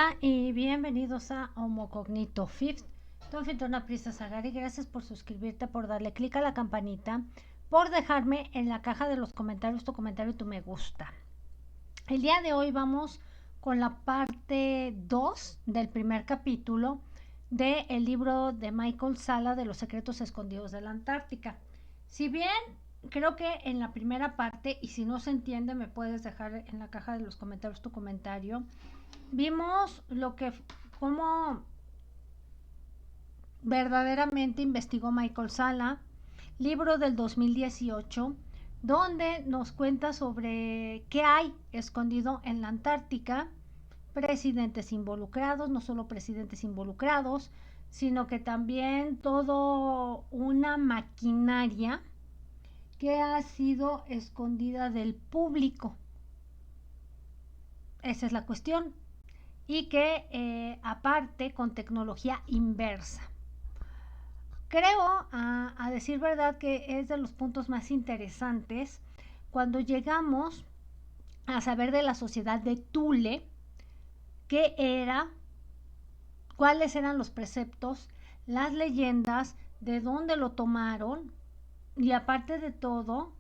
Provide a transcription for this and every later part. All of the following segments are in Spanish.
Hola y bienvenidos a Homo Cognito Fifth. Tu anfitriona Prisa Sagari, gracias por suscribirte, por darle clic a la campanita, por dejarme en la caja de los comentarios tu comentario y tu me gusta. El día de hoy vamos con la parte 2 del primer capítulo del libro de Michael Sala de los secretos escondidos de la Antártica. Si bien creo que en la primera parte, y si no se entiende me puedes dejar en la caja de los comentarios tu comentario, vimos cómo verdaderamente investigó Michael Sala, libro del 2018, donde nos cuenta sobre qué hay escondido en la Antártica, presidentes involucrados, no solo presidentes involucrados, sino que también toda una maquinaria que ha sido escondida del público. Esa es la cuestión. Y que aparte con tecnología inversa. Creo, a decir verdad, que es de los puntos más interesantes cuando llegamos a saber de la sociedad de Thule, qué era, cuáles eran los preceptos, las leyendas, de dónde lo tomaron, y aparte de todo,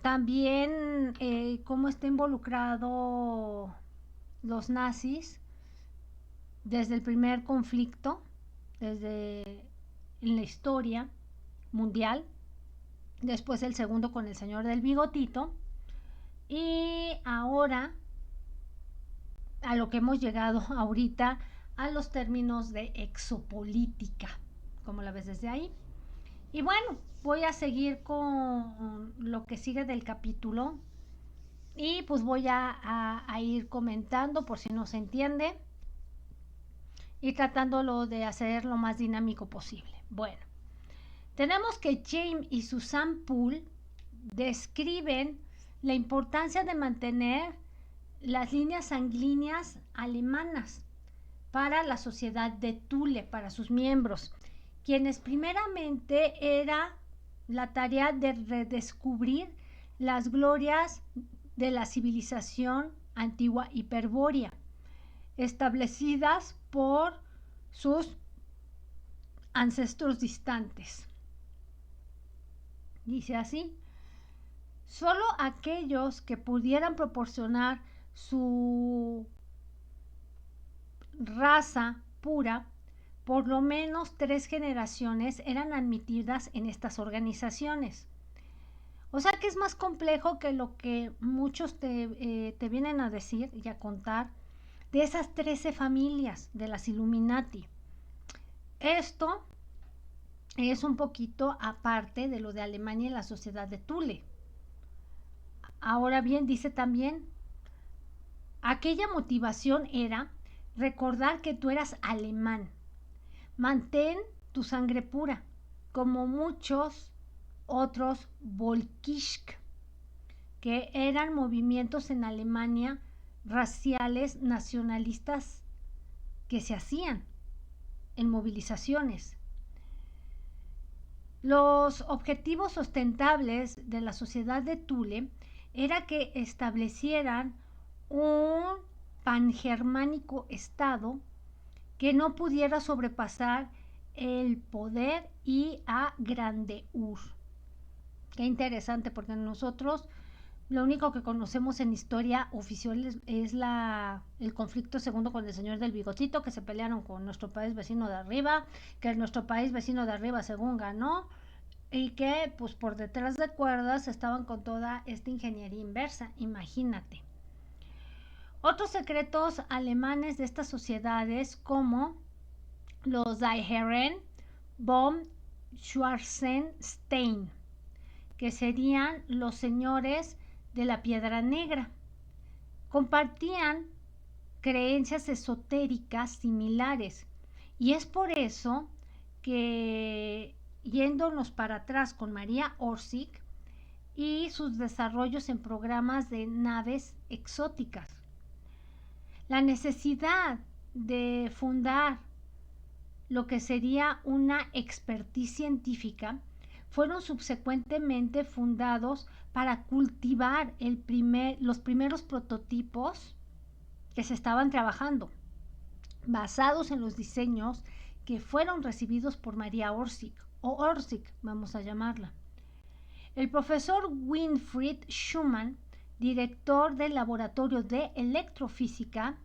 también cómo está involucrado los nazis desde el primer conflicto, desde en la historia mundial, después el segundo con el señor del bigotito, y ahora a lo que hemos llegado ahorita, a los términos de exopolítica, como la ves desde ahí. Y bueno, voy a seguir con lo que sigue del capítulo y pues voy a ir comentando por si no se entiende y tratándolo de hacer lo más dinámico posible. Bueno, tenemos que James y Susan Poole describen la importancia de mantener las líneas sanguíneas alemanas para la sociedad de Thule, para sus miembros, quienes primeramente era la tarea de redescubrir las glorias de la civilización antigua hiperbórea, establecidas por sus ancestros distantes. Dice así: solo aquellos que pudieran proporcionar su raza pura, por lo menos 3 generaciones, eran admitidas en estas organizaciones. O sea que es más complejo que lo que muchos te vienen a decir y a contar de esas 13 familias de las Illuminati. Esto es un poquito aparte de lo de Alemania y la sociedad de Thule. Ahora bien, dice también, aquella motivación era recordar que tú eras alemán. Mantén tu sangre pura, como muchos otros Volkisch, que eran movimientos en Alemania raciales nacionalistas que se hacían en movilizaciones. Los objetivos ostentables de la sociedad de Thule era que establecieran un pangermánico estado que no pudiera sobrepasar el poder y a Grandeur. Qué interesante, porque nosotros lo único que conocemos en historia oficial es el conflicto segundo con el señor del bigotito, que se pelearon con nuestro país vecino de arriba, que nuestro país vecino de arriba según ganó, y que pues por detrás de cuerdas estaban con toda esta ingeniería inversa, imagínate. Otros secretos alemanes de estas sociedades, como los Die Herren von Schwarzenstein, que serían los señores de la piedra negra, compartían creencias esotéricas similares, y es por eso que, yéndonos para atrás con María Orsic y sus desarrollos en programas de naves exóticas, la necesidad de fundar lo que sería una expertise científica fueron subsecuentemente fundados para cultivar los primeros prototipos que se estaban trabajando, basados en los diseños que fueron recibidos por María Orsic, o Orsic, vamos a llamarla. El profesor Winfried Schumann, director del Laboratorio de Electrofísica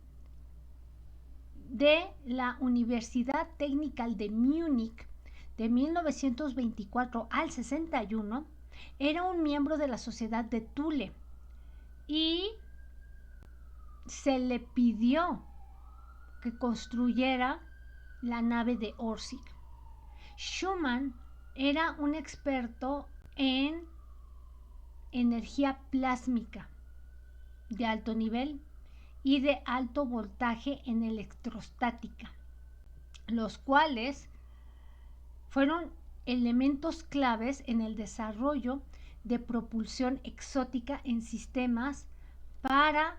de la Universidad Técnica de Múnich de 1924 al 61, era un miembro de la Sociedad de Thule y se le pidió que construyera la nave de Orsic. Schumann era un experto en energía plásmica de alto nivel y de alto voltaje en electrostática, los cuales fueron elementos claves en el desarrollo de propulsión exótica en sistemas para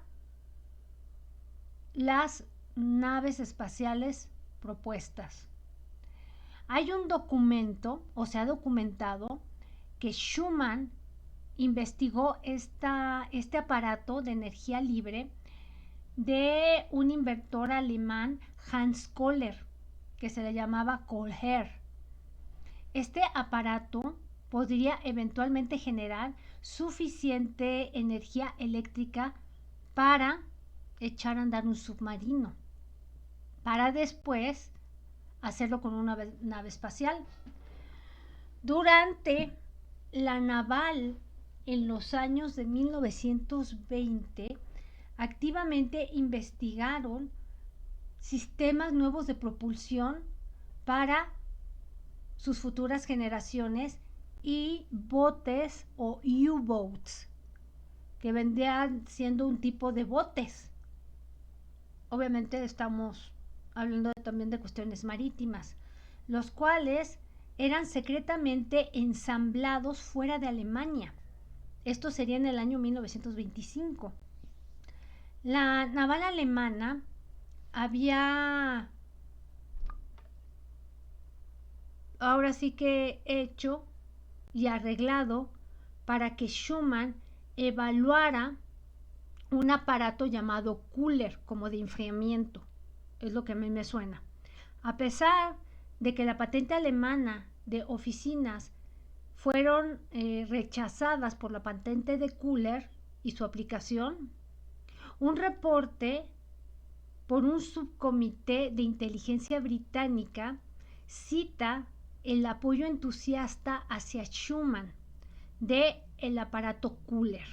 las naves espaciales propuestas. Hay un documento, o se ha documentado, que Schumann investigó este aparato de energía libre de un inventor alemán, Hans Kohler, que se le llamaba Kohler. Este aparato podría eventualmente generar suficiente energía eléctrica para echar a andar un submarino, para después hacerlo con una nave espacial. Durante la naval en los años de 1920, activamente investigaron sistemas nuevos de propulsión para sus futuras generaciones y botes o U-boats, que vendrían siendo un tipo de botes. Obviamente estamos hablando también de cuestiones marítimas, los cuales eran secretamente ensamblados fuera de Alemania. Esto sería en el año 1925. La naval alemana había ahora sí que hecho y arreglado para que Schumann evaluara un aparato llamado cooler, como de enfriamiento. Es lo que a mí me suena. A pesar de que la patente alemana de oficinas fueron rechazadas por la patente de Cooler y su aplicación, un reporte por un subcomité de inteligencia británica cita el apoyo entusiasta hacia Schumann de el aparato Cooler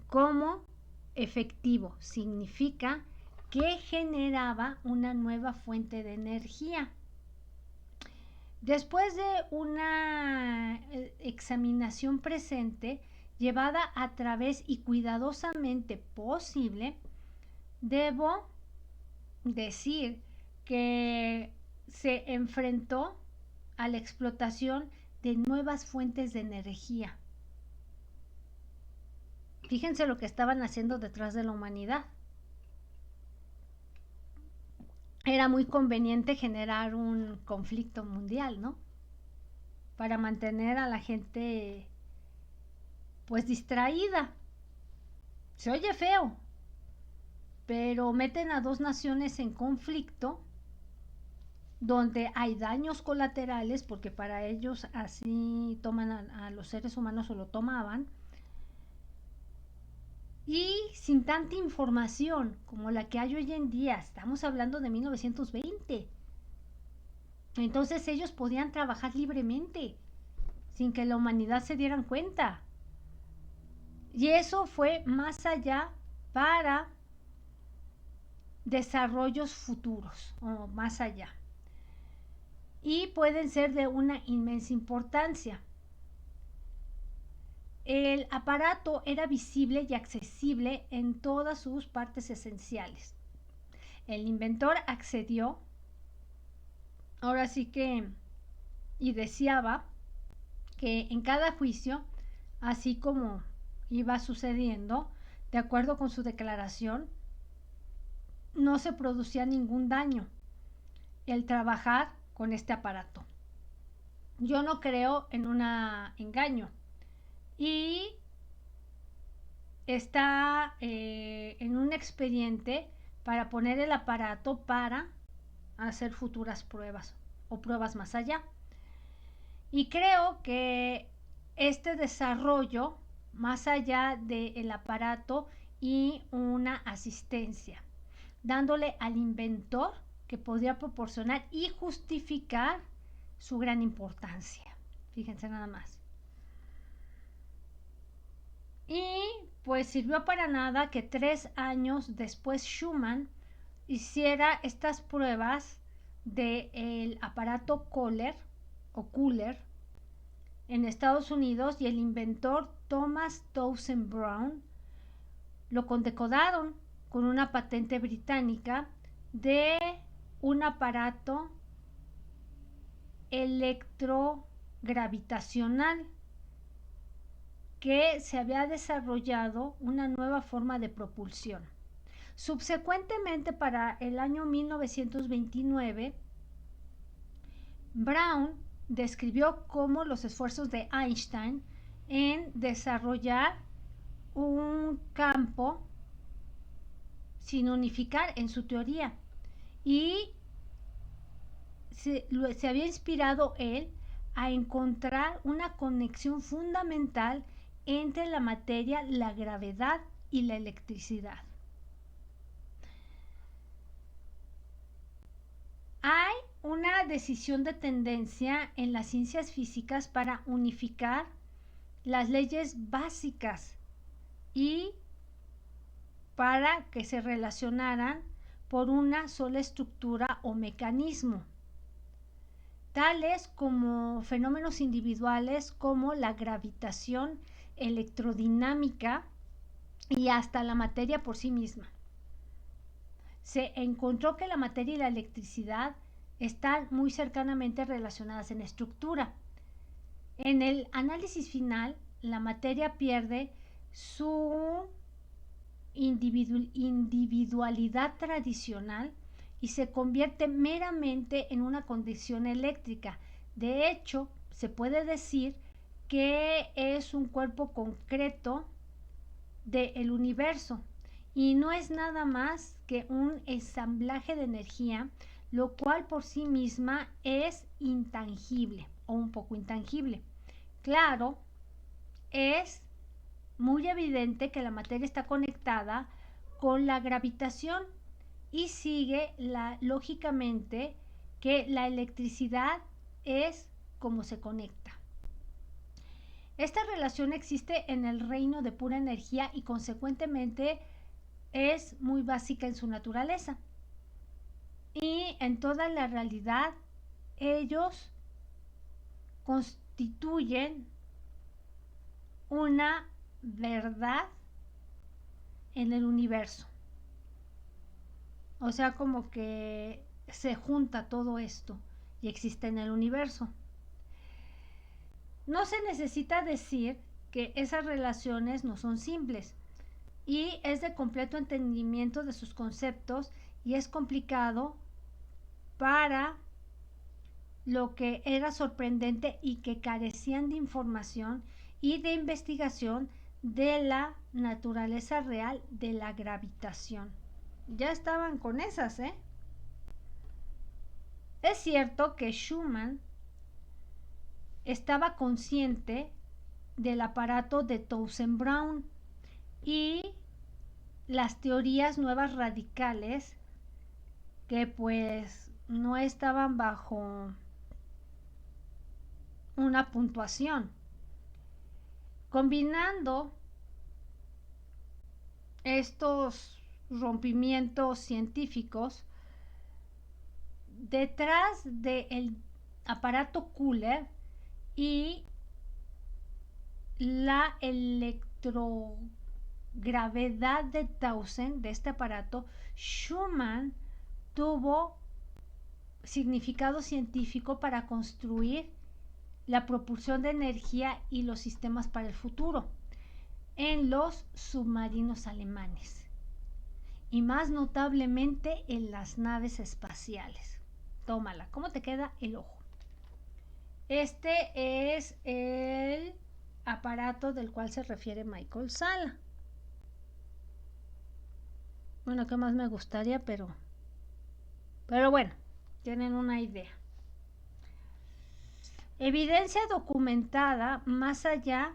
como efectivo. Significa que generaba una nueva fuente de energía. Después de una examinación presente, llevada a través y cuidadosamente posible, debo decir que se enfrentó a la explotación de nuevas fuentes de energía. Fíjense lo que estaban haciendo detrás de la humanidad. Era muy conveniente generar un conflicto mundial, ¿no? Para mantener a la gente pues distraída. Se oye feo, pero meten a dos naciones en conflicto donde hay daños colaterales, porque para ellos así toman a los seres humanos o lo tomaban, y sin tanta información como la que hay hoy en día. Estamos hablando de 1920. Entonces ellos podían trabajar libremente sin que la humanidad se dieran cuenta. Y eso fue más allá para desarrollos futuros o más allá. Y pueden ser de una inmensa importancia. El aparato era visible y accesible en todas sus partes esenciales. El inventor accedió, ahora sí que, y deseaba que en cada juicio, así como iba sucediendo, de acuerdo con su declaración, no se producía ningún daño el trabajar con este aparato. Yo no creo en un engaño. Y está en un expediente para poner el aparato para hacer futuras pruebas o pruebas más allá. Y creo que este desarrollo, más allá del aparato y una asistencia, dándole al inventor que podría proporcionar y justificar su gran importancia. Fíjense nada más. Y pues sirvió para nada que 3 años después Schumann hiciera estas pruebas del aparato Kohler o Cooler en Estados Unidos, y el inventor Thomas Townsend Brown lo condecoraron con una patente británica de un aparato electrogravitacional que se había desarrollado una nueva forma de propulsión. Subsecuentemente, para el año 1929, Brown describió cómo los esfuerzos de Einstein en desarrollar un campo sin unificar en su teoría, y se había inspirado él a encontrar una conexión fundamental entre la materia, la gravedad y la electricidad. Hay una decisión de tendencia en las ciencias físicas para unificar las leyes básicas y para que se relacionaran por una sola estructura o mecanismo, tales como fenómenos individuales como la gravitación electrodinámica y hasta la materia por sí misma. Se encontró que la materia y la electricidad están muy cercanamente relacionadas en estructura. En el análisis final, la materia pierde su individualidad tradicional y se convierte meramente en una condición eléctrica. De hecho, se puede decir que es un cuerpo concreto del universo y no es nada más que un ensamblaje de energía, lo cual por sí misma es intangible o un poco intangible. Claro, es muy evidente que la materia está conectada con la gravitación y sigue lógicamente que la electricidad es como se conecta. Esta relación existe en el reino de pura energía y consecuentemente es muy básica en su naturaleza. Y en toda la realidad ellos constituyen una verdad en el universo. O sea, como que se junta todo esto y existe en el universo. No se necesita decir que esas relaciones no son simples y es de completo entendimiento de sus conceptos, y es complicado para lo que era sorprendente y que carecían de información y de investigación de la naturaleza real de la gravitación. Ya estaban con esas, ¿eh? Es cierto que Schumann estaba consciente del aparato de Townsend Brown y las teorías nuevas radicales que pues no estaban bajo una puntuación. Combinando estos rompimientos científicos, detrás del aparato Cooler y la electrogravedad de Townsend, de este aparato, Schumann tuvo significado científico para construir la propulsión de energía y los sistemas para el futuro en los submarinos alemanes, y más notablemente en las naves espaciales. Tómala, ¿cómo te queda el ojo? Este es el aparato del cual se refiere Michael Sala. Bueno, ¿qué más me gustaría? Pero bueno, tienen una idea. Evidencia documentada más allá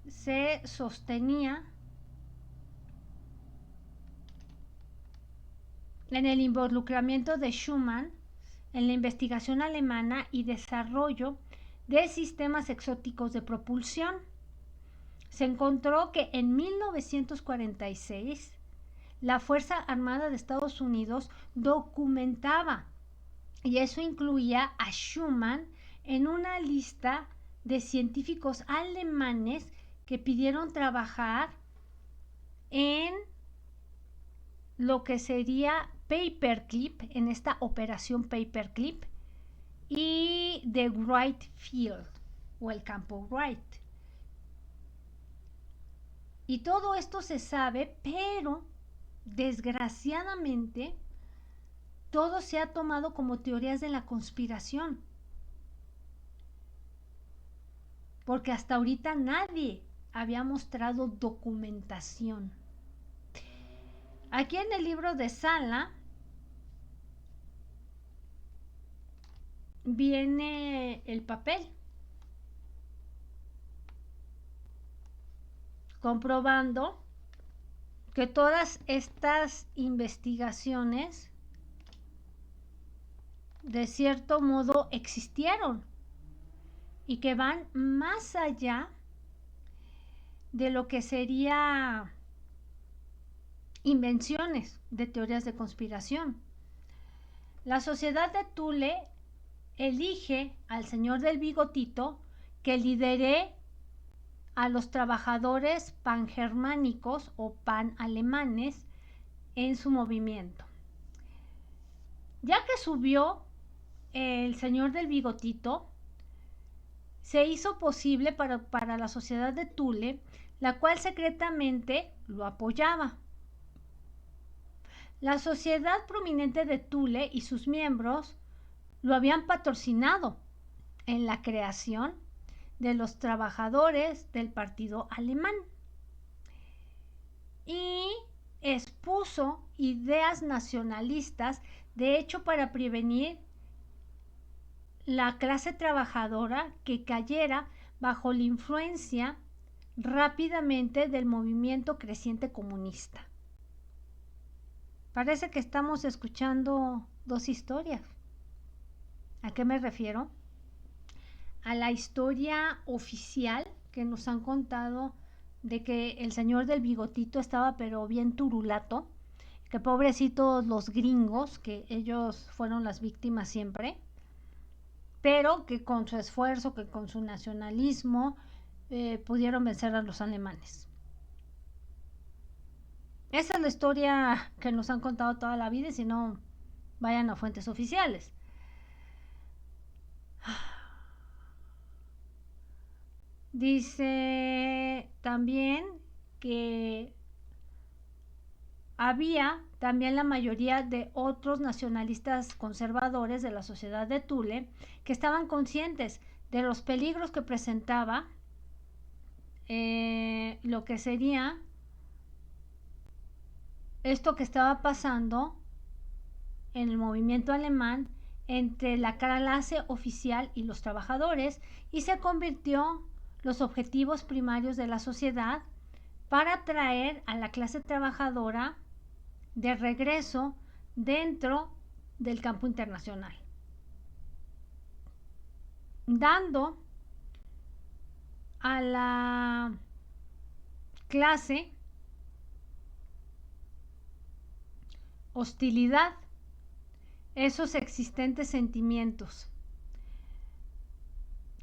se sostenía en el involucramiento de Schumann en la investigación alemana y desarrollo de sistemas exóticos de propulsión. Se encontró que en 1946 la Fuerza Armada de Estados Unidos documentaba, y eso incluía a Schumann en una lista de científicos alemanes que pidieron trabajar en lo que sería Paperclip, en esta operación Paperclip, y de Wright Field, o el campo Wright. Y todo esto se sabe, pero desgraciadamente todo se ha tomado como teorías de la conspiración. Porque hasta ahorita nadie había mostrado documentación. Aquí en el libro de Sala viene el papel, comprobando que todas estas investigaciones de cierto modo existieron y que van más allá de lo que sería invenciones de teorías de conspiración. La sociedad de Thule elige al señor del bigotito que lidere a los trabajadores pangermánicos o panalemanes en su movimiento. Ya que subió el señor del bigotito, se hizo posible para la sociedad de Thule, la cual secretamente lo apoyaba. La sociedad prominente de Thule y sus miembros lo habían patrocinado en la creación de los trabajadores del partido alemán y expuso ideas nacionalistas, de hecho, para prevenir la clase trabajadora que cayera bajo la influencia rápidamente del movimiento creciente comunista. Parece que estamos escuchando dos historias. ¿A qué me refiero? A la historia oficial que nos han contado de que el señor del bigotito estaba pero bien turulato, que pobrecitos los gringos, que ellos fueron las víctimas siempre, pero que con su esfuerzo, que con su nacionalismo, pudieron vencer a los alemanes. Esa es la historia que nos han contado toda la vida, y si no, vayan a fuentes oficiales. Dice también que había también la mayoría de otros nacionalistas conservadores de la sociedad de Thule que estaban conscientes de los peligros que presentaba lo que sería esto que estaba pasando en el movimiento alemán entre la clase oficial y los trabajadores, y se convirtió los objetivos primarios de la sociedad para traer a la clase trabajadora de regreso dentro del campo internacional, dando a la clase hostilidad, esos existentes sentimientos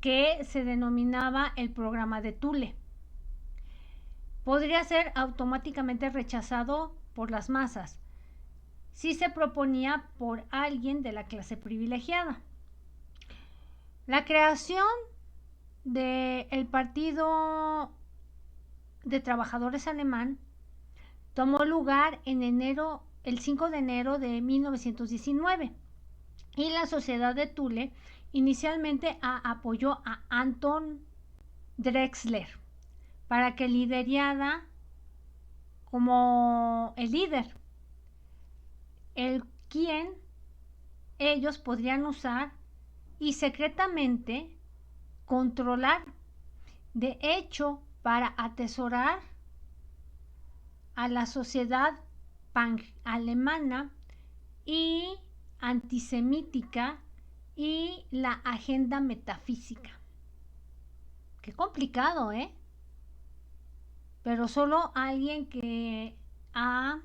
que se denominaba el programa de Thule. Podría ser automáticamente rechazado por las masas si se proponía por alguien de la clase privilegiada. La creación del Partido de Trabajadores Alemán tomó lugar en el 5 de enero de 1919, y la sociedad de Thule inicialmente apoyó a Anton Drexler para que liderara como el líder, el quien ellos podrían usar y secretamente controlar. De hecho, para atesorar a la sociedad pan-alemana y antisemítica y la agenda metafísica. Qué complicado, ¿eh? Pero solo alguien que ha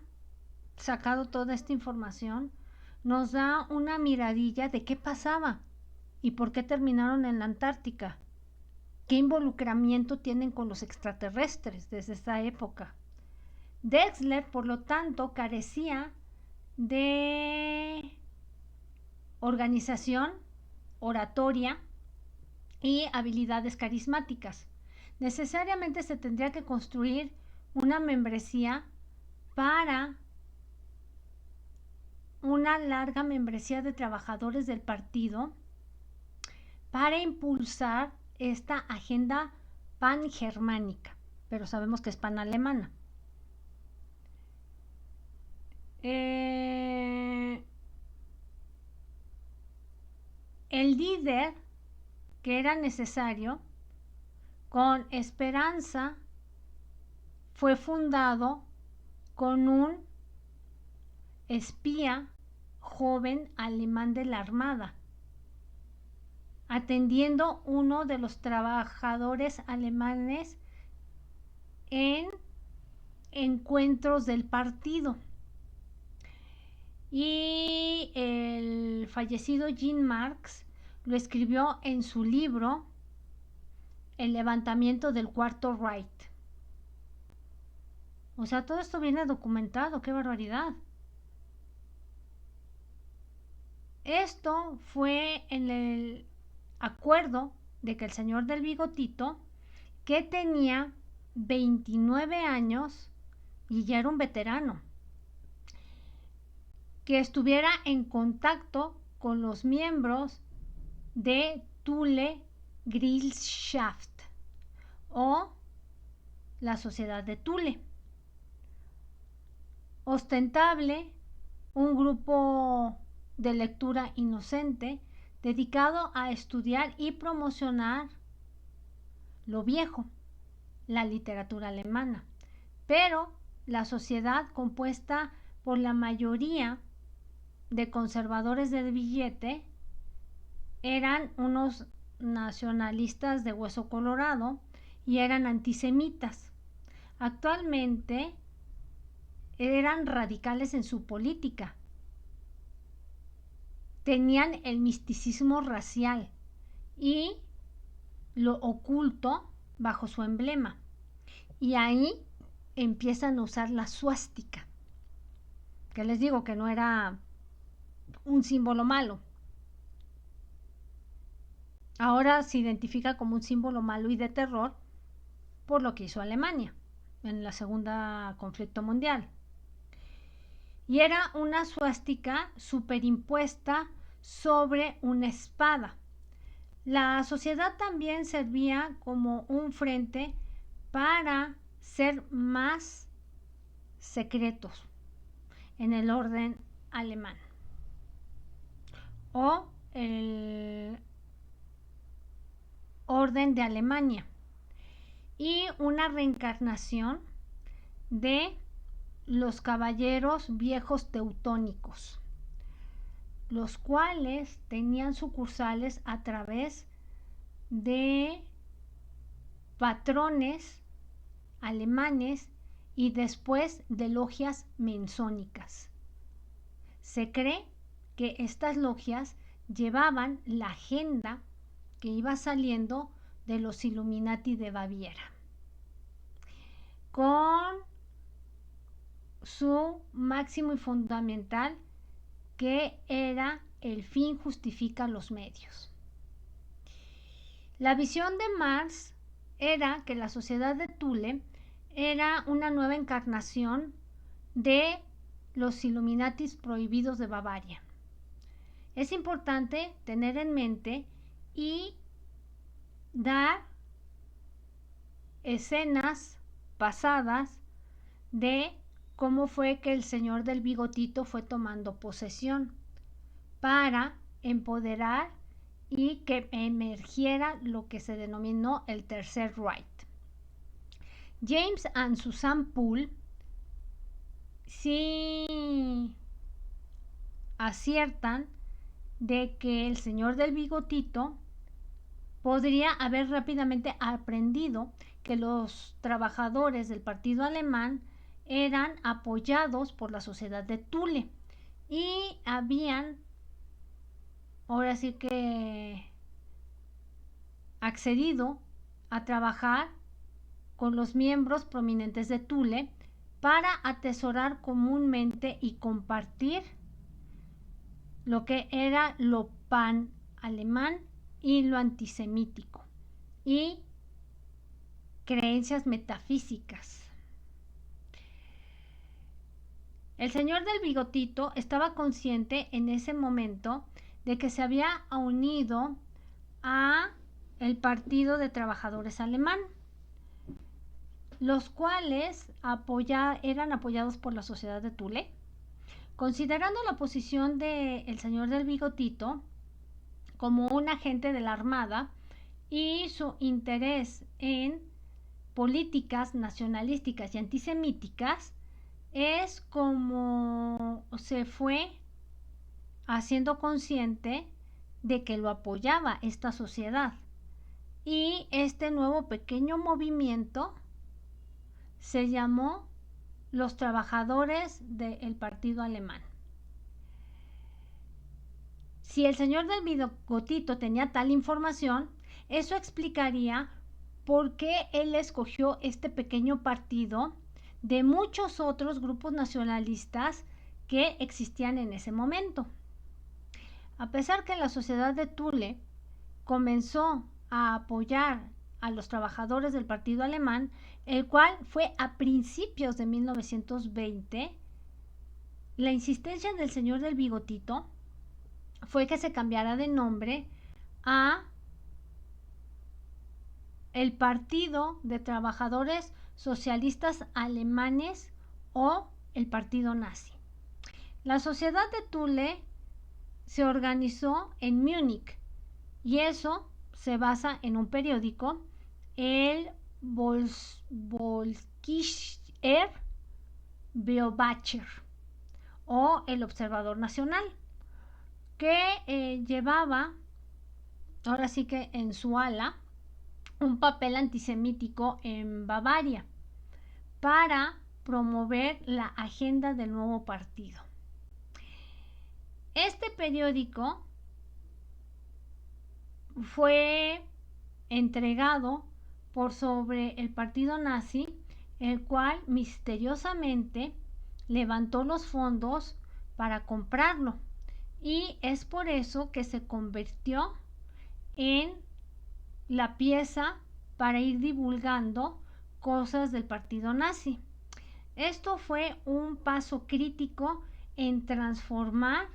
sacado toda esta información nos da una miradilla de qué pasaba y por qué terminaron en la Antártica. ¿Qué involucramiento tienen con los extraterrestres desde esa época? Drexler, por lo tanto, carecía de organización, oratoria y habilidades carismáticas. Necesariamente se tendría que construir una membresía para una larga membresía de trabajadores del partido para impulsar esta agenda pan-germánica, pero sabemos que es pan-alemana. El líder que era necesario, con esperanza, fue fundado con un espía joven alemán de la Armada, atendiendo uno de los trabajadores alemanes en encuentros del partido. Y el fallecido Jean Marx lo escribió en su libro El levantamiento del Cuarto Reich. O sea, todo esto viene documentado, qué barbaridad. Esto fue en el acuerdo de que el señor del bigotito, que tenía 29 años y ya era un veterano, que estuviera en contacto con los miembros de Thule Gesellschaft o la Sociedad de Thule. Ostentable, un grupo de lectura inocente dedicado a estudiar y promocionar lo viejo, la literatura alemana, pero la sociedad compuesta por la mayoría de conservadores de billete eran unos nacionalistas de hueso colorado y eran antisemitas. Actualmente eran radicales en su política. Tenían el misticismo racial y lo oculto bajo su emblema. Y ahí empiezan a usar la suástica, que les digo que no era un símbolo malo. Ahora se identifica como un símbolo malo y de terror por lo que hizo Alemania en la Segunda Conflicto Mundial. Y era una suástica superimpuesta sobre una espada. La sociedad también servía como un frente para ser más secretos en el orden alemán o el orden de Alemania, y una reencarnación de los caballeros viejos teutónicos, los cuales tenían sucursales a través de patrones alemanes y después de logias mensónicas. Se cree que estas logias llevaban la agenda que iba saliendo de los Illuminati de Baviera, con su máximo y fundamental, que era el fin justifica los medios. La visión de Marx era que la sociedad de Thule era una nueva encarnación de los Illuminatis prohibidos de Bavaria. Es importante tener en mente y dar escenas pasadas de cómo fue que el señor del bigotito fue tomando posesión para empoderar y que emergiera lo que se denominó el Tercer Reich. James and Susan Poole sí aciertan de que el señor del bigotito podría haber rápidamente aprendido que los trabajadores del partido alemán eran apoyados por la sociedad de Thule y habían ahora sí que accedido a trabajar con los miembros prominentes de Thule para atesorar comúnmente y compartir lo que era lo pan-alemán y lo antisemítico y creencias metafísicas. El señor del bigotito estaba consciente en ese momento de que se había unido a el Partido de Trabajadores Alemán, los cuales eran apoyados por la sociedad de Thule. Considerando la posición del señor del bigotito como un agente de la Armada y su interés en políticas nacionalísticas y antisemíticas, es como se fue haciendo consciente de que lo apoyaba esta sociedad. Y este nuevo pequeño movimiento se llamó los trabajadores del partido alemán. Si el señor del bigotito tenía tal información, eso explicaría por qué él escogió este pequeño partido de muchos otros grupos nacionalistas que existían en ese momento. A pesar que la sociedad de Thule comenzó a apoyar a los trabajadores del partido alemán, el cual fue a principios de 1920, la insistencia del señor del bigotito fue que se cambiara de nombre a el Partido de Trabajadores Socialistas Alemanes o el Partido Nazi. La sociedad de Thule se organizó en Múnich y se basa en un periódico, el Volkischer Beobacher o el Observador Nacional, que llevaba, ahora sí que en su ala, un papel antisemítico en Bavaria para promover la agenda del nuevo partido. Este periódico fue entregado por sobre el partido nazi, el cual misteriosamente levantó los fondos para comprarlo, y es por eso que se convirtió en la pieza para ir divulgando cosas del partido nazi. Esto fue un paso crítico en transformar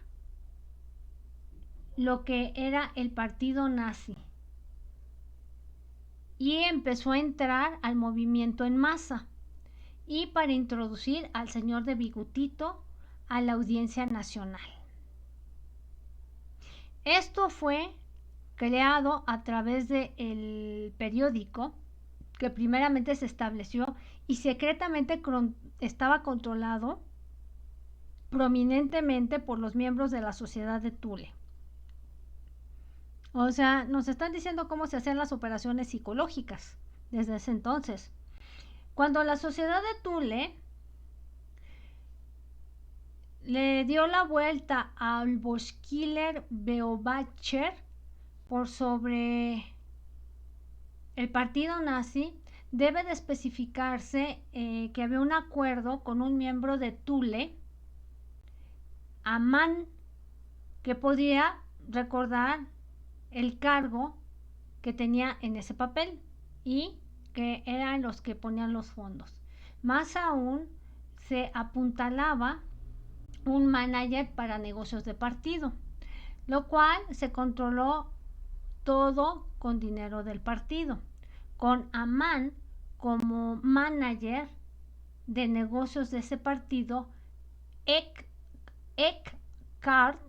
lo que era el partido nazi y empezó a entrar al movimiento en masa y para introducir al señor de bigotito a la audiencia nacional. Esto fue creado a través del periódico, que primeramente se estableció y secretamente estaba controlado prominentemente por los miembros de la sociedad de Thule. O sea, nos están diciendo cómo se hacían las operaciones psicológicas desde ese entonces. Cuando la sociedad de Thule le dio la vuelta al Volkischer Beobacher por sobre el partido nazi, debe de especificarse que había un acuerdo con un miembro de Thule, Amann, que podía recordar el cargo que tenía en ese papel y que eran los que ponían los fondos. Más aún, se apuntalaba un manager para negocios de partido, lo cual se controló todo con dinero del partido, con Amann como manager de negocios de ese partido, Eckhart,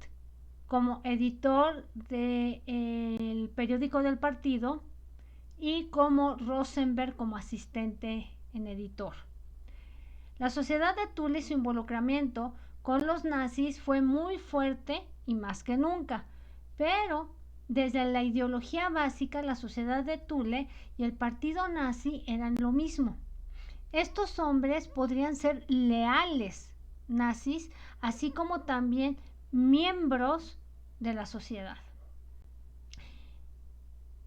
como editor del periódico del partido, y como Rosenberg como asistente en editor. La sociedad de Thule y su involucramiento con los nazis fue muy fuerte y más que nunca, pero desde la ideología básica la sociedad de Thule y el partido nazi eran lo mismo. Estos hombres podrían ser leales nazis, así como también miembros de la sociedad.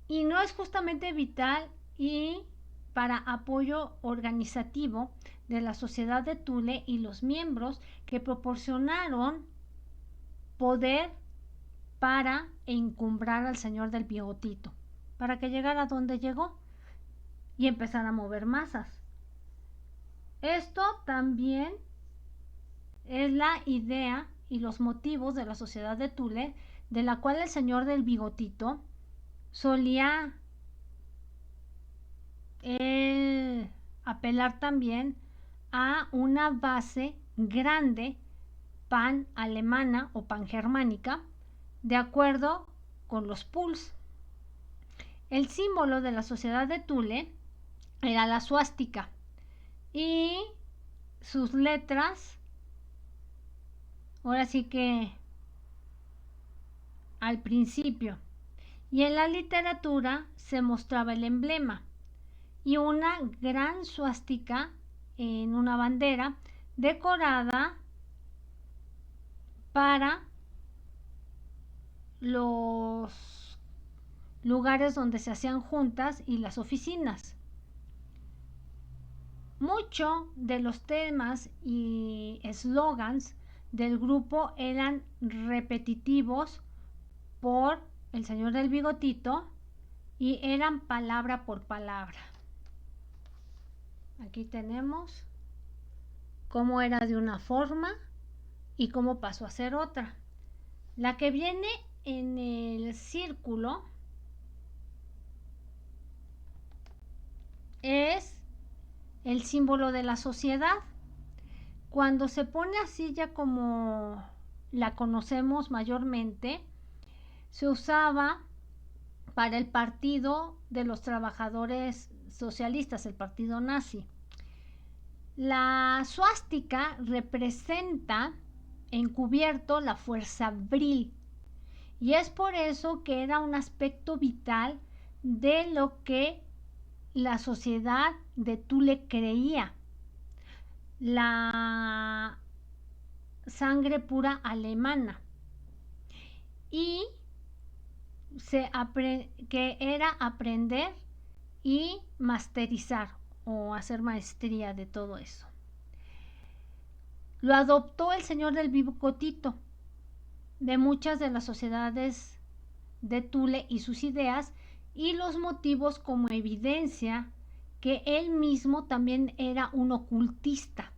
Y no es justamente vital y para apoyo organizativo de la sociedad de Thule y los miembros que proporcionaron poder para encumbrar al señor del bigotito, para que llegara a donde llegó y empezara a mover masas. Esto también es la idea y los motivos de la sociedad de Thule, de la cual el señor del bigotito solía apelar también a una base grande pan-alemana o pan-germánica, de acuerdo con los Puls. El símbolo de la sociedad de Thule era la suástica y sus letras, ahora sí que al principio, y en la literatura se mostraba el emblema y una gran suástica en una bandera decorada para los lugares donde se hacían juntas y las oficinas. Muchos de los temas y eslogans del grupo eran repetitivos por el señor del bigotito y eran palabra por palabra. Aquí tenemos cómo era de una forma y cómo pasó a ser otra. La que viene en el círculo es el símbolo de la sociedad. Cuando se pone así ya como la conocemos mayormente, se usaba para el Partido de los Trabajadores Socialistas, el partido nazi. La suástica representa encubierto la fuerza vril y es por eso que era un aspecto vital de lo que la sociedad de Thule creía. La sangre pura alemana y que era aprender y masterizar o hacer maestría de todo eso. Lo adoptó el señor del bigotito de muchas de las sociedades de Thule y sus ideas y los motivos como evidencia que él mismo también era un ocultista.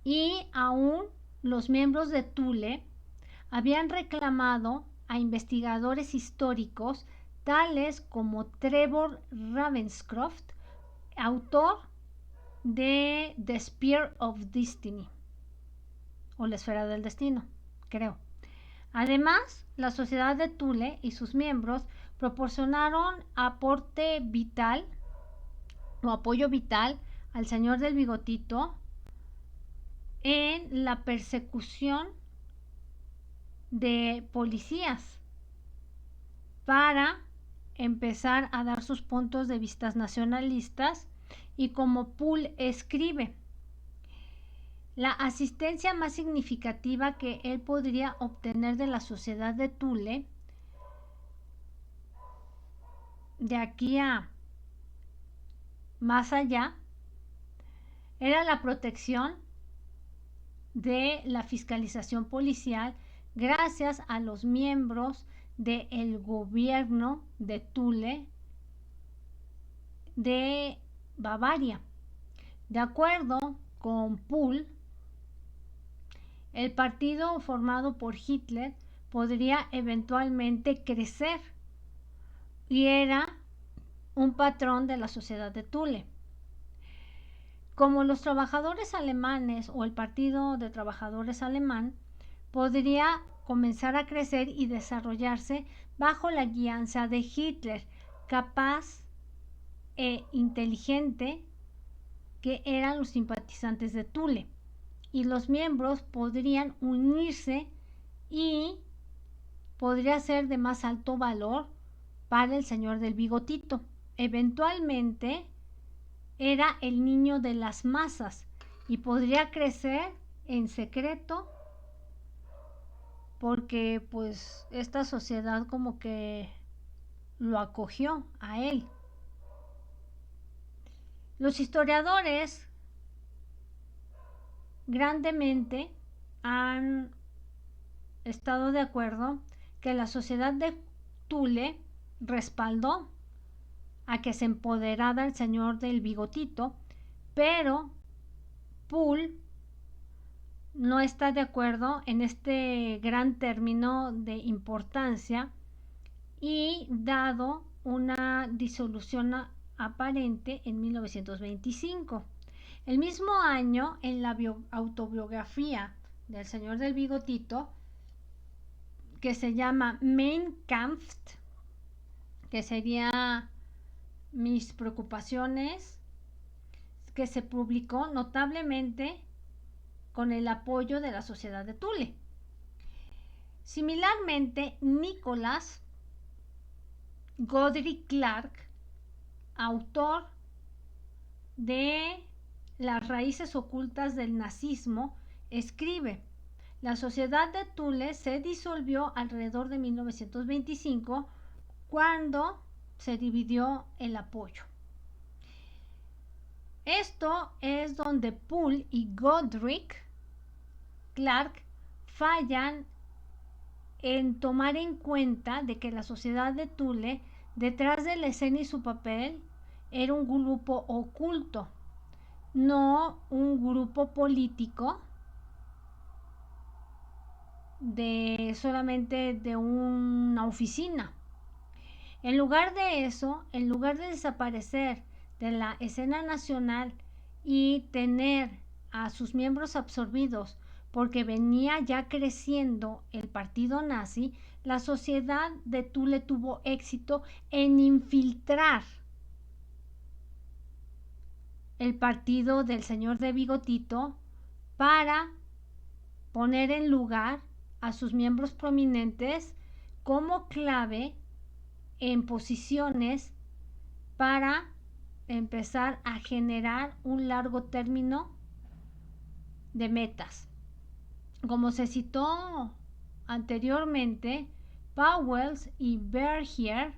Y aún los miembros de Thule habían reclamado a investigadores históricos tales como Trevor Ravenscroft, autor de The Spear of Destiny o la esfera del destino, creo. Además, la sociedad de Thule y sus miembros proporcionaron aporte vital o apoyo vital al señor del bigotito en la persecución de policías para empezar a dar sus puntos de vista nacionalistas y como Poole escribe, la asistencia más significativa que él podría obtener de la sociedad de Thule de aquí a más allá era la protección de la fiscalización policial gracias a los miembros del gobierno de Thule de Bavaria. De acuerdo con Poole, el partido formado por Hitler podría eventualmente crecer y era un patrón de la sociedad de Thule. Como los trabajadores alemanes o el Partido de Trabajadores alemán podría comenzar a crecer y desarrollarse bajo la guianza de Hitler, capaz e inteligente que eran los simpatizantes de Thule, y los miembros podrían unirse y podría ser de más alto valor para el señor del bigotito. Eventualmente era el niño de las masas y podría crecer en secreto porque pues esta sociedad como que lo acogió a él. Los historiadores grandemente han estado de acuerdo que la sociedad de Thule respaldó a que se empoderara el señor del bigotito, pero Poole no está de acuerdo en este gran término de importancia y dado una disolución aparente en 1925. El mismo año, en la autobiografía del señor del bigotito, que se llama Mein Kampf, que sería Mis preocupaciones, que se publicó notablemente con el apoyo de la sociedad de Thule. Similarmente, Nicholas Godric Clark, autor de Las raíces ocultas del nazismo, escribe: la sociedad de Thule se disolvió alrededor de 1925 cuando se dividió el apoyo. Esto es donde Poole y Godric Clark fallan en tomar en cuenta de que la sociedad de Thule, detrás de la escena y su papel, era un grupo oculto, no un grupo político de solamente de una oficina. En lugar de eso, en lugar de desaparecer de la escena nacional y tener a sus miembros absorbidos porque venía ya creciendo el partido nazi, la sociedad de Thule tuvo éxito en infiltrar el partido del señor de bigotito para poner en lugar a sus miembros prominentes como clave en posiciones para empezar a generar un largo término de metas. Como se citó anteriormente, Pauwels y Bergier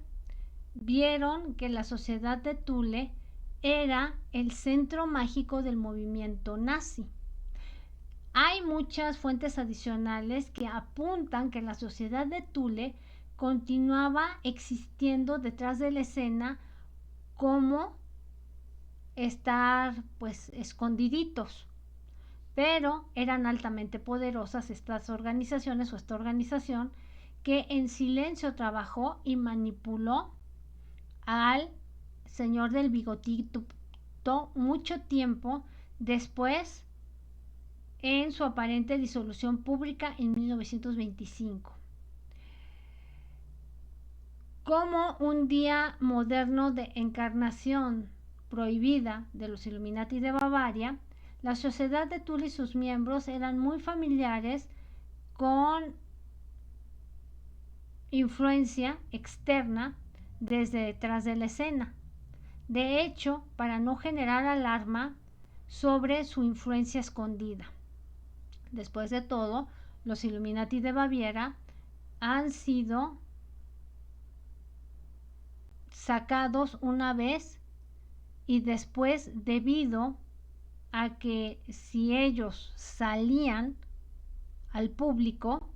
vieron que la sociedad de Thule era el centro mágico del movimiento nazi. Hay muchas fuentes adicionales que apuntan que la sociedad de Thule continuaba existiendo detrás de la escena como estar pues escondiditos, pero eran altamente poderosas estas organizaciones o esta organización que en silencio trabajó y manipuló al señor del bigotito mucho tiempo después en su aparente disolución pública en 1925. Como un día moderno de encarnación prohibida de los Illuminati de Bavaria, la sociedad de Thule y sus miembros eran muy familiares con influencia externa desde detrás de la escena. De hecho, para no generar alarma sobre su influencia escondida. Después de todo, los Illuminati de Baviera han sido sacados una vez y después, debido a que si ellos salían al público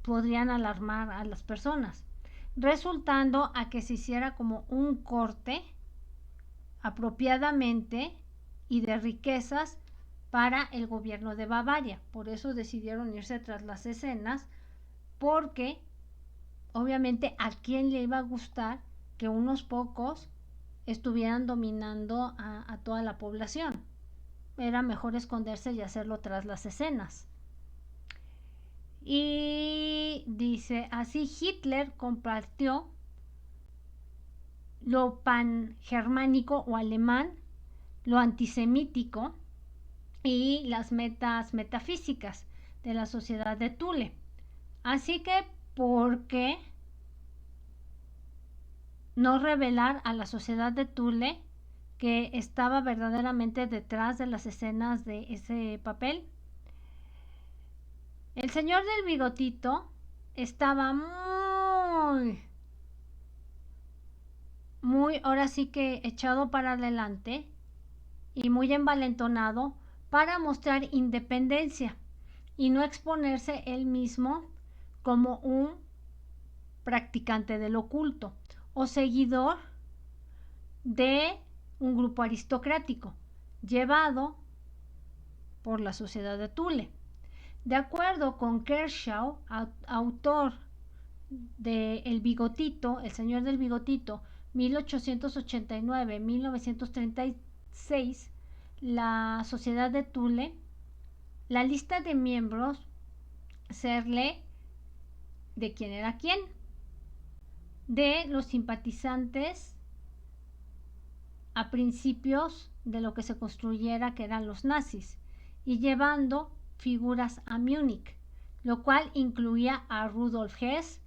podrían alarmar a las personas, resultando a que se hiciera como un corte apropiadamente y de riquezas para el gobierno de Bavaria. Por eso decidieron irse tras las escenas, porque obviamente a quién le iba a gustar que unos pocos estuvieran dominando a toda la población. era mejor esconderse y hacerlo tras las escenas. Y dice, así Hitler compartió lo pangermánico o alemán, lo antisemítico y las metas metafísicas de la sociedad de Thule. Así que, ¿por qué no revelar a la sociedad de Thule que estaba verdaderamente detrás de las escenas de ese papel? El señor del bigotito estaba muy, ahora sí que echado para adelante y muy envalentonado para mostrar independencia y no exponerse él mismo como un practicante del oculto o seguidor de un grupo aristocrático llevado por la sociedad de Thule. De acuerdo con Kershaw, autor de El Bigotito, El Señor del Bigotito, 1889-1936, la sociedad de Thule, la lista de miembros se lee de quién era quién, de los simpatizantes a principios de lo que se construyera que eran los nazis, y llevando figuras a Múnich, lo cual incluía a Rudolf Hess,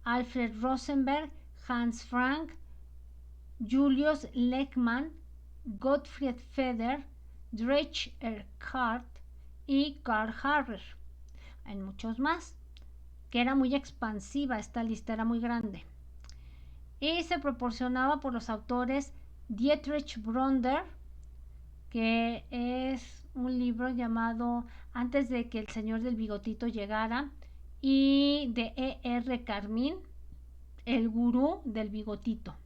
Alfred Rosenberg, Hans Frank, Julius Lehmann, Gottfried Feder, Dietrich Eckart y Karl Harrer. Hay muchos más, que era muy expansiva, esta lista era muy grande. Y se proporcionaba por los autores Dietrich Bronder, que es un libro llamado Antes de que el Señor del Bigotito llegara, y de E.R. Carmín, El Gurú del Bigotito,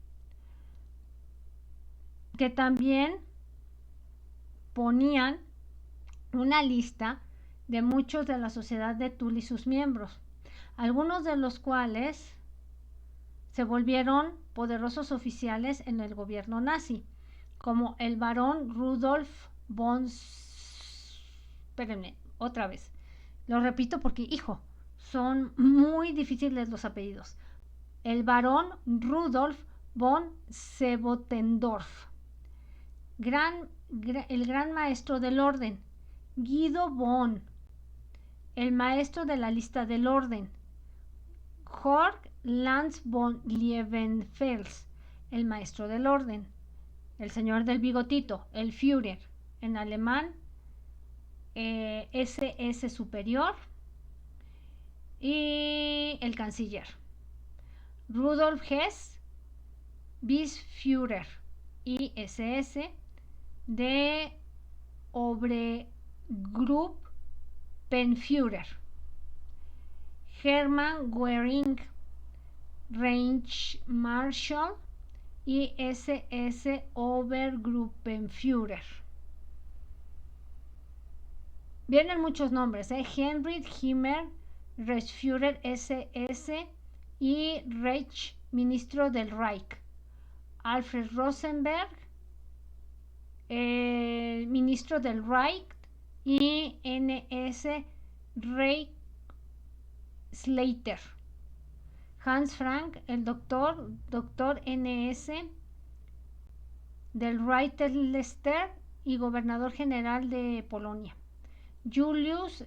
que también ponían una lista de muchos de la sociedad de Thule y sus miembros, algunos de los cuales se volvieron poderosos oficiales en el gobierno nazi, como el barón Rudolf von... Espérenme, otra vez. Lo repito porque, hijo, son muy difíciles los apellidos. El barón Rudolf von Sebotendorf, el gran maestro del orden, Guido von, el maestro de la lista del orden, Jorg Lanz von Liebenfels, el maestro del orden, el señor del bigotito, el Führer, en alemán, SS superior, y el canciller, Rudolf Hess, Bis-Führer y SS de Obergruppenführer, Hermann Göring, Reichsmarschall y SS Obergruppenführer. Vienen muchos nombres, Heinrich Himmler, Reichsführer SS y Reich, ministro del Reich. Alfred Rosenberg, ministro del Reich, y NS Reichsleiter. Hans Frank, el doctor NS del Reichsleiter y gobernador general de Polonia. Julius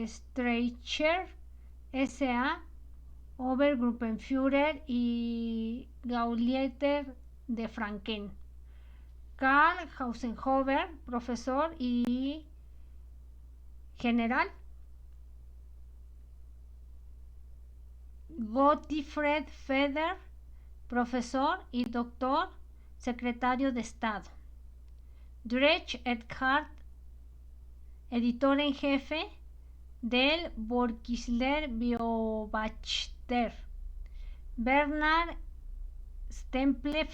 Streicher, SA, Obergruppenführer y Gauleiter de Franken. Karl Hausenhofer, profesor y general. Gottfried Feder, profesor y doctor, secretario de Estado. Dietrich Eckart, editor en jefe del Volkslieder Beobachter. Bernard Stempfle,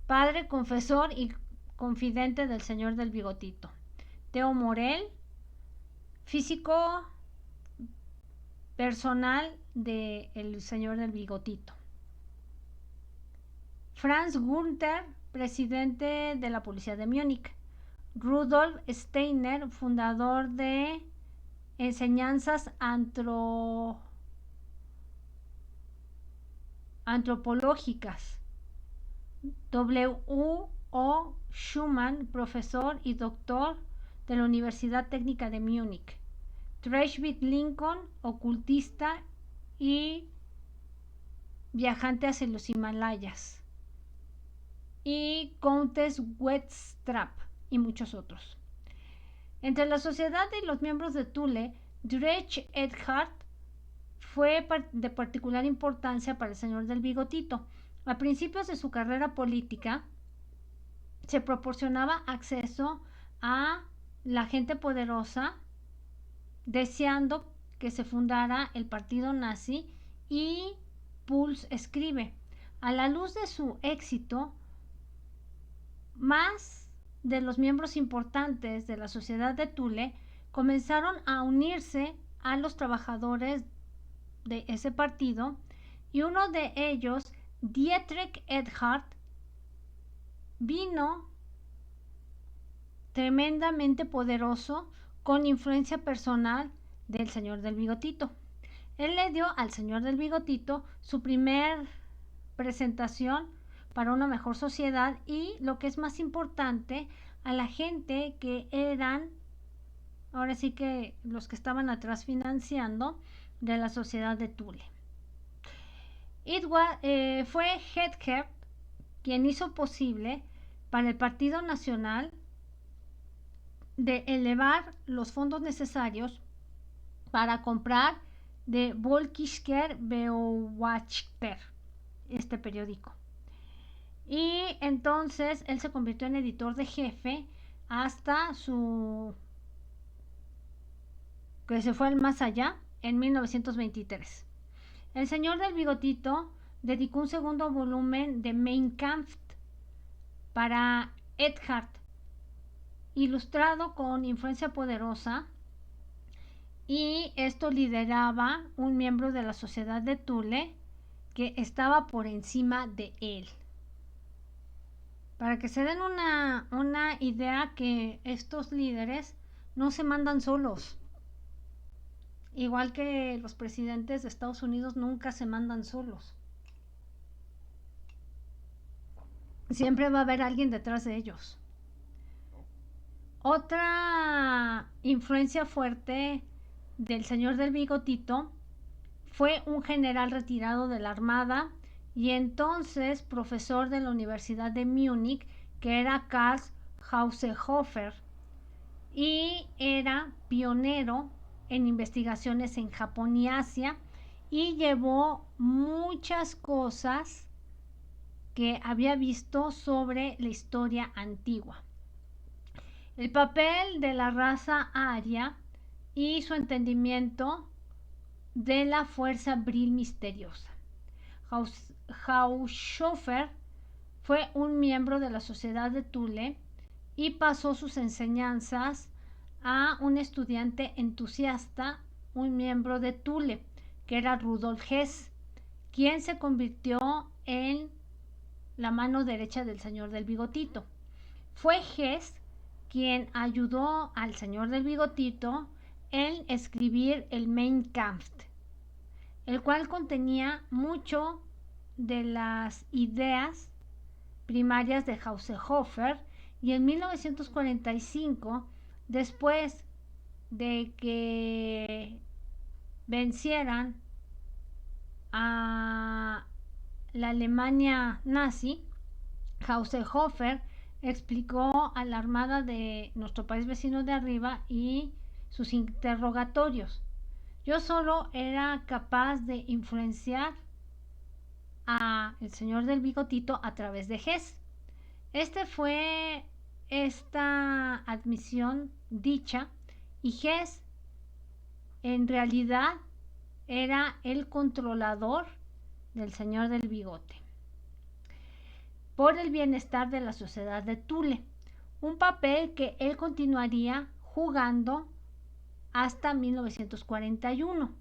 padre, confesor y confidente del señor del bigotito. Theo Morel, físico personal del señor del bigotito. Franz Gunther, presidente de la policía de Múnich. Rudolf Steiner, fundador de enseñanzas antropológicas. W. O. Schumann, profesor y doctor de la Universidad Técnica de Múnich. Treshbit Lincoln, ocultista y viajante hacia los Himalayas. Y Countess Wetstrap y muchos otros. Entre la sociedad y los miembros de Thule, Dretsch Eckhardt fue de particular importancia para el señor del bigotito. A principios de su carrera política, se proporcionaba acceso a la gente poderosa, deseando que se fundara el partido nazi, y Puls escribe: a la luz de su éxito, más de los miembros importantes de la sociedad de Thule comenzaron a unirse a los trabajadores de ese partido, y uno de ellos, Dietrich Eckhardt, vino tremendamente poderoso con influencia personal del señor del bigotito. Él le dio al señor del bigotito su primer presentación para una mejor sociedad y, lo que es más importante, a la gente que eran, ahora sí que los que estaban atrás financiando de la sociedad de Thule. Fue Eckhardt quien hizo posible para el Partido Nacional de elevar los fondos necesarios para comprar de Volkischer Beobachter, este periódico. Y entonces él se convirtió en editor de jefe hasta que se fue al más allá en 1923. El señor del bigotito dedicó un segundo volumen de Mein Kampf para Eckhardt, ilustrado con influencia poderosa, y esto lideraba un miembro de la sociedad de Thule que estaba por encima de él. Para que se den una idea, que estos líderes no se mandan solos. Igual que los presidentes de Estados Unidos nunca se mandan solos. Siempre va a haber alguien detrás de ellos. Otra influencia fuerte del señor del bigotito fue un general retirado de la Armada y entonces profesor de la Universidad de Múnich, que era Karl Haushofer, y era pionero en investigaciones en Japón y Asia, y llevó muchas cosas que había visto sobre la historia antigua. El papel de la raza aria y su entendimiento de la fuerza Vril misteriosa. Haushofer fue un miembro de la sociedad de Thule y pasó sus enseñanzas a un estudiante entusiasta, un miembro de Thule, que era Rudolf Hess, quien se convirtió en la mano derecha del señor del bigotito. Fue Hess quien ayudó al señor del bigotito en escribir el Mein Kampf, el cual contenía mucho de las ideas primarias de Haushofer, y en 1945, después de que vencieran a la Alemania nazi, Haushofer explicó a la armada de nuestro país vecino de arriba y sus interrogatorios. Yo solo era capaz de influenciar a el señor del bigotito a través de Hess. Fue esta admisión dicha, y Hess en realidad era el controlador del señor del bigote por el bienestar de la sociedad de Thule, un papel que él continuaría jugando hasta 1941,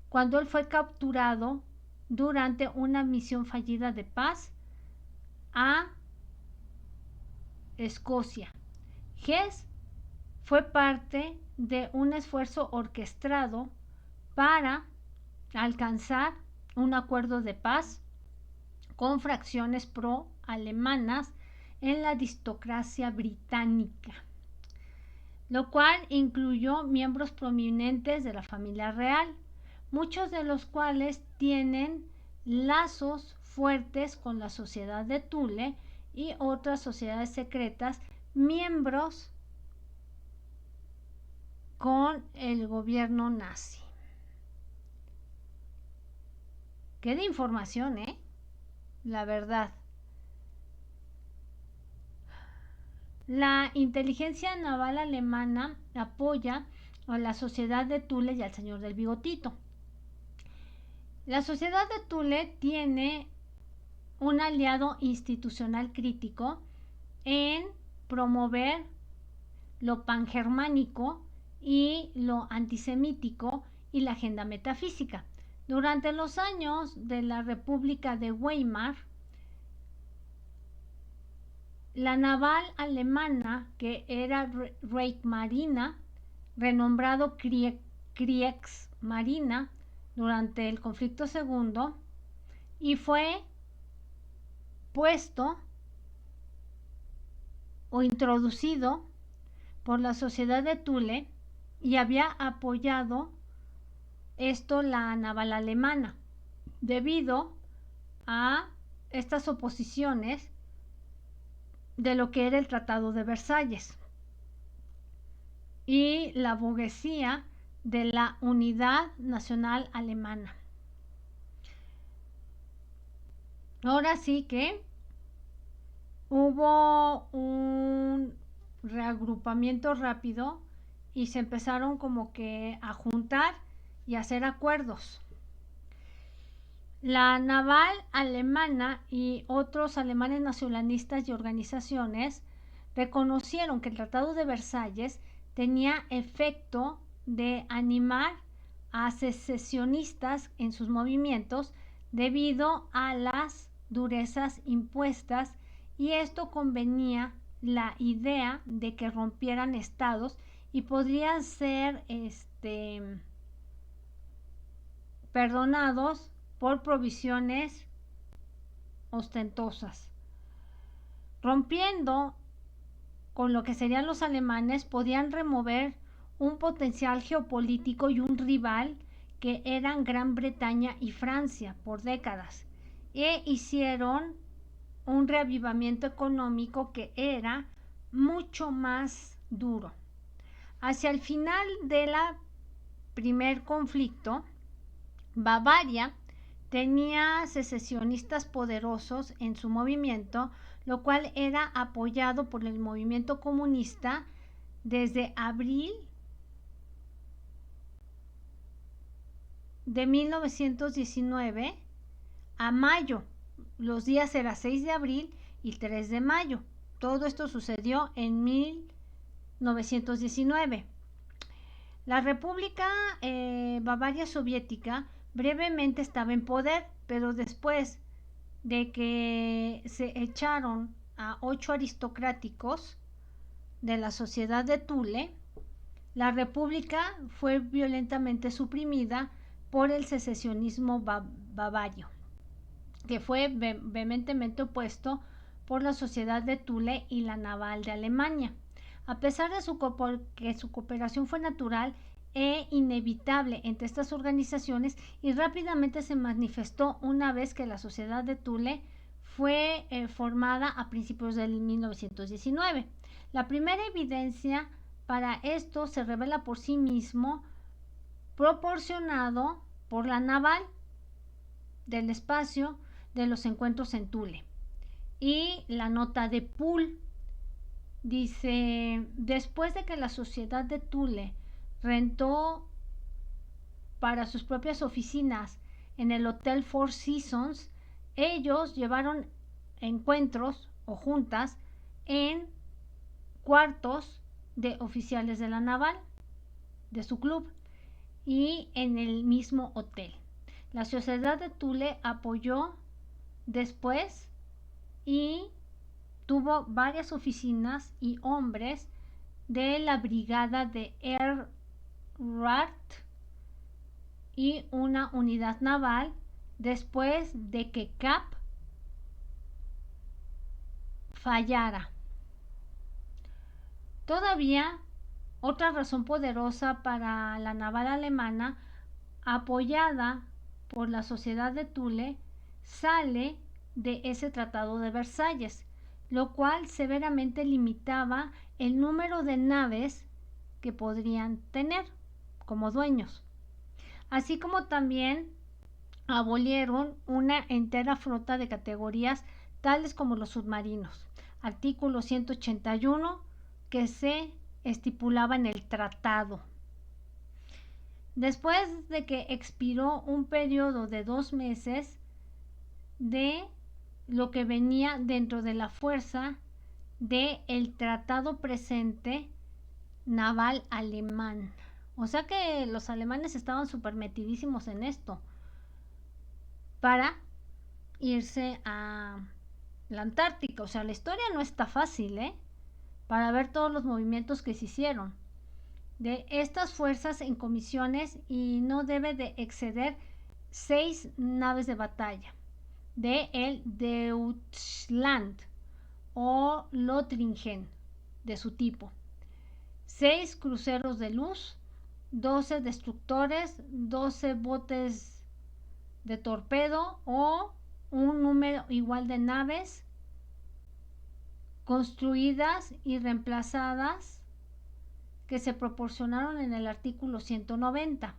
cuando él fue capturado durante una misión fallida de paz a Escocia. Hess fue parte de un esfuerzo orquestado para alcanzar un acuerdo de paz con fracciones pro-alemanas en la aristocracia británica, lo cual incluyó miembros prominentes de la familia real, muchos de los cuales tienen lazos fuertes con la sociedad de Thule y otras sociedades secretas, miembros con el gobierno nazi. Qué de información, la verdad. La inteligencia naval alemana apoya a la sociedad de Thule y al señor del bigotito. La sociedad de Thule tiene un aliado institucional crítico en promover lo pangermánico y lo antisemítico y la agenda metafísica. Durante los años de la República de Weimar, la naval alemana, que era Reichsmarine, renombrado Kriegsmarine durante el conflicto segundo, y fue puesto o introducido por la sociedad de Thule, y había apoyado esto la naval alemana debido a estas oposiciones de lo que era el Tratado de Versalles y la abogacía de la unidad nacional alemana. Ahora sí que hubo un reagrupamiento rápido y se empezaron como que a juntar y a hacer acuerdos. La naval alemana y otros alemanes nacionalistas y organizaciones reconocieron que el Tratado de Versalles tenía efecto de animar a secesionistas en sus movimientos debido a las durezas impuestas, y esto convenía la idea de que rompieran estados y podrían ser perdonados por provisiones ostentosas. Rompiendo con lo que serían los alemanes, podían remover un potencial geopolítico y un rival que eran Gran Bretaña y Francia por décadas, e hicieron un reavivamiento económico que era mucho más duro. Hacia el final del primer conflicto, Bavaria tenía secesionistas poderosos en su movimiento, lo cual era apoyado por el movimiento comunista desde abril de 1919 a mayo. Los días eran 6 de abril y 3 de mayo. Todo esto sucedió en 1919. La República Bavaria Soviética brevemente estaba en poder, pero después de que se echaron a 8 aristocráticos de la sociedad de Thule, la república fue violentamente suprimida por el secesionismo bavario, que fue vehementemente opuesto por la sociedad de Thule y la naval de Alemania. A pesar de que su cooperación fue natural e inevitable entre estas organizaciones, y rápidamente se manifestó una vez que la sociedad de Thule fue formada a principios del 1919. La primera evidencia para esto se revela por sí mismo, proporcionado por la naval del espacio de los encuentros en Thule. Y la nota de Poole dice: después de que la sociedad de Thule rentó para sus propias oficinas en el Hotel Four Seasons, ellos llevaron encuentros o juntas en cuartos de oficiales de la naval, de su club, y en el mismo hotel. La sociedad de Thule apoyó después y tuvo varias oficinas y hombres de la brigada de Errath y una unidad naval después de que Kapp fallara. Todavía otra razón poderosa para la naval alemana, apoyada por la Sociedad de Thule, sale de ese Tratado de Versalles, lo cual severamente limitaba el número de naves que podrían tener como dueños, así como también abolieron una entera flota de categorías tales como los submarinos, artículo 181 que se estipulaba en el tratado. Después de que expiró un periodo de 2 meses de lo que venía dentro de la fuerza del tratado presente naval alemán. O sea que los alemanes estaban súper metidísimos en esto para irse a la Antártica. O sea, la historia no está fácil, para ver todos los movimientos que se hicieron de estas fuerzas en comisiones y no debe de exceder 6 naves de batalla de el Deutschland o Lothringen de su tipo, 6 cruceros de luz, 12 destructores, 12 botes de torpedo o un número igual de naves construidas y reemplazadas que se proporcionaron en el artículo 190,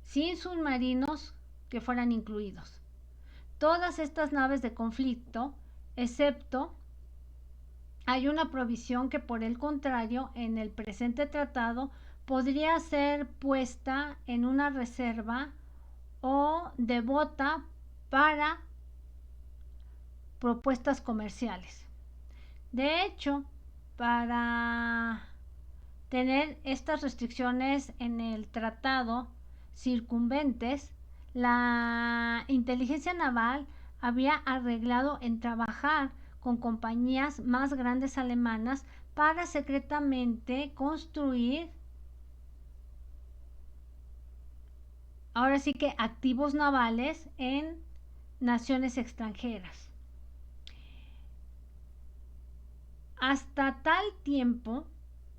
sin submarinos que fueran incluidos. Todas estas naves de conflicto, excepto hay una provisión que por el contrario en el presente tratado podría ser puesta en una reserva o devota para propuestas comerciales. De hecho, para tener estas restricciones en el tratado circunventes, la inteligencia naval había arreglado en trabajar con compañías más grandes alemanas para secretamente construir, ahora sí que activos navales en naciones extranjeras. Hasta tal tiempo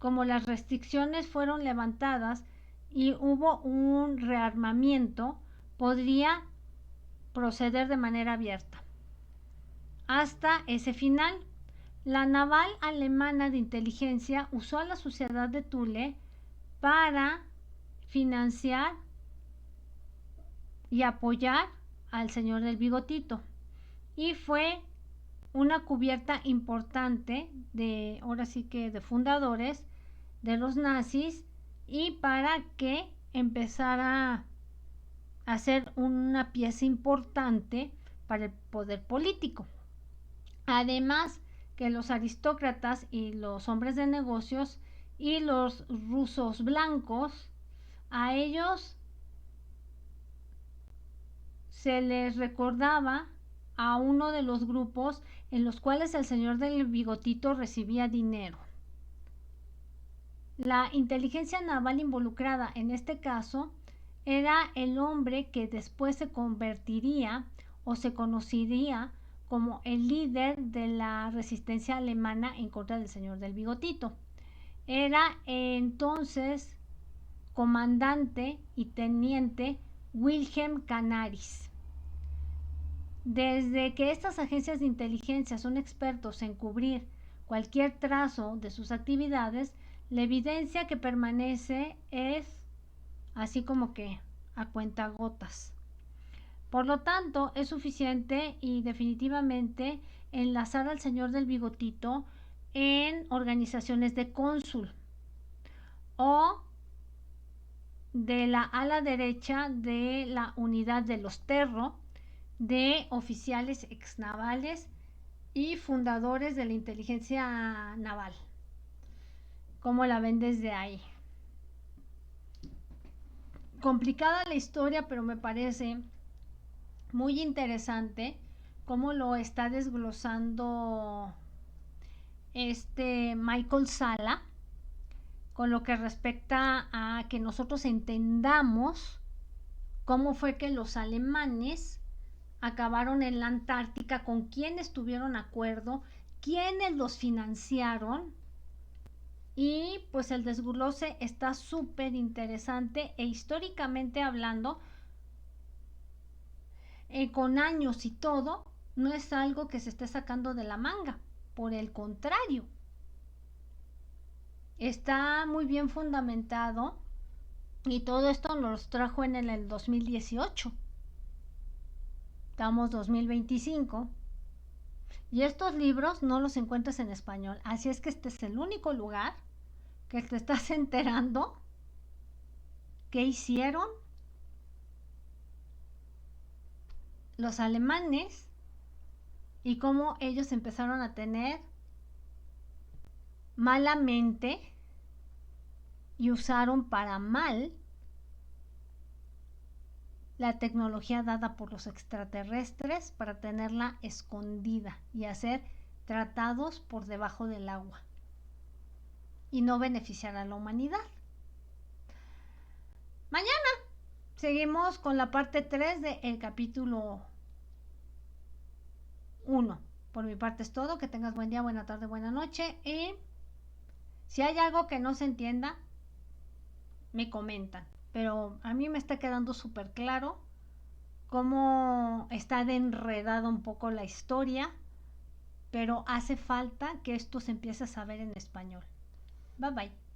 como las restricciones fueron levantadas y hubo un rearmamiento, podría proceder de manera abierta. Hasta ese final, la naval alemana de inteligencia usó a la Sociedad de Thule para financiar y apoyar al señor del bigotito, y fue una cubierta importante de, ahora sí que de fundadores de los nazis, y para que empezara a ser una pieza importante para el poder político. Además que los aristócratas y los hombres de negocios y los rusos blancos, a ellos se les recordaba a uno de los grupos en los cuales el señor del bigotito recibía dinero. La inteligencia naval involucrada en este caso era el hombre que después se convertiría o se conocería como el líder de la resistencia alemana en contra del señor del bigotito. Era entonces comandante y teniente Wilhelm Canaris. Desde que estas agencias de inteligencia son expertos en cubrir cualquier trazo de sus actividades, la evidencia que permanece es así como que a cuentagotas. Por lo tanto, es suficiente y definitivamente enlazar al señor del bigotito en organizaciones de cónsul o de la ala derecha de la unidad de los Terro, de oficiales exnavales y fundadores de la inteligencia naval. ¿Cómo la ven desde ahí? Complicada la historia, pero me parece muy interesante cómo lo está desglosando Michael Sala con lo que respecta a que nosotros entendamos cómo fue que los alemanes acabaron en la Antártica, con quiénes tuvieron acuerdo, quiénes los financiaron. Y pues el desglose está súper interesante e históricamente hablando, con años y todo, no es algo que se esté sacando de la manga. Por el contrario, está muy bien fundamentado y todo esto nos trajo en el 2018. Estamos 2025 y estos libros no los encuentras en español. Así es que este es el único lugar que te estás enterando qué hicieron los alemanes y cómo ellos empezaron a tener malamente y usaron para mal la tecnología dada por los extraterrestres para tenerla escondida y hacer tratados por debajo del agua y no beneficiar a la humanidad. Mañana seguimos con la parte 3 del capítulo 1. Por mi parte es todo. Que tengas buen día, buena tarde, buena noche. Y si hay algo que no se entienda, me comentan. Pero a mí me está quedando súper claro cómo está de enredada un poco la historia. Pero hace falta que esto se empiece a saber en español. Bye bye.